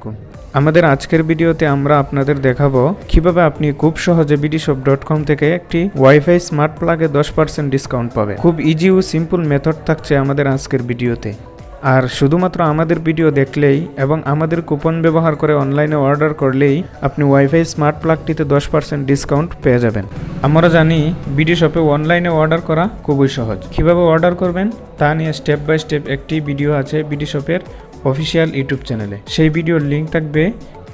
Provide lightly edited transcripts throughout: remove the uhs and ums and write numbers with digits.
আলাইকুম। আমাদের আজকের ভিডিওতে আমরা আপনাদের দেখাবো কিভাবে আপনি খুব সহজে bdshop.com থেকে একটি ওয়াইফাই স্মার্ট প্লাগে 10% ডিসকাউন্ট পাবেন। খুব ইজি ও সিম্পল মেথড থাকছে আমাদের আজকের ভিডিওতে। আর শুধুমাত্র আমাদের ভিডিও দেখলেই এবং আমাদের কুপন ব্যবহার করে অনলাইনে অর্ডার করলেই আপনি ওয়াইফাই স্মার্ট প্লাগটিতে 10% ডিসকাউন্ট পেয়ে যাবেন। আমরা জানি bdshop-এ অনলাইনে অর্ডার করা খুবই সহজ। কিভাবে অর্ডার করবেন তা নিয়ে স্টেপ বাই স্টেপ একটি ভিডিও আছে bdshop-এর অফিসিয়াল ইউটিউব চ্যানেলে। সেই ভিডিওর লিঙ্ক থাকবে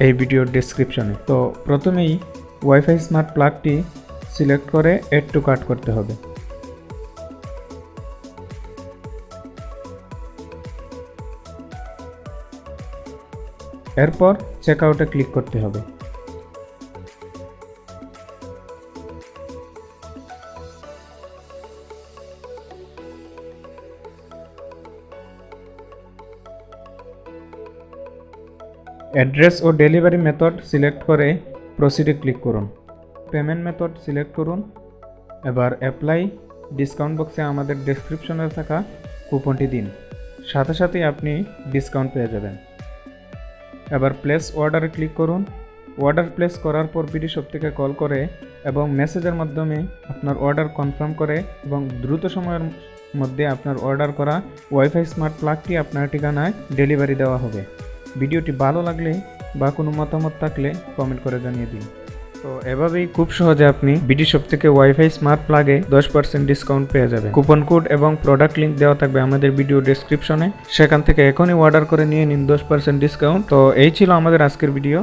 এই ভিডিওর ডেসক্রিপশনে। তো প্রথমেই ওয়াইফাই স্মার্ট প্লাগটি সিলেক্ট করে এড টু কার্ট করতে হবে। এরপর চেক আউটে ক্লিক করতে হবে। অ্যাড্রেস ও ডেলিভারি মেথড সিলেক্ট করে প্রসিডে ক্লিক করুন। পেমেন্ট মেথড সিলেক্ট করুন। এবার অ্যাপ্লাই ডিসকাউন্ট বক্সে আমাদের ডেসক্রিপশনে থাকা কুপনটি দিন, সাথে সাথেই আপনি ডিসকাউন্ট পেয়ে যাবেন। এবার প্লেস অর্ডারে ক্লিক করুন। অর্ডার প্লেস করার পর bdshop থেকে কল করে এবং মেসেজের মাধ্যমে আপনার অর্ডার কনফার্ম করে এবং দ্রুত সময়ের মধ্যে আপনার অর্ডার করা ওয়াইফাই স্মার্ট প্লাগটি আপনার ঠিকানায় ডেলিভারি দেওয়া হবে। ভিডিওটি ভালো লাগলে বা কোনো মতামত থাকলে কমেন্ট করে জানিয়ে দিন। তো এভাবেই খুব সহজে আপনি bdshop থেকে ওয়াইফাই স্মার্ট প্লাগে 10% ডিসকাউন্ট পেয়ে যাবেন। কুপন কোড এবং প্রোডাক্ট লিঙ্ক দেওয়া থাকবে আমাদের ভিডিও ডেসক্রিপশনে, সেখান থেকে এখনই অর্ডার করে নিয়ে নিন 10% ডিসকাউন্ট। তো এই ছিল আমাদের আজকের ভিডিও।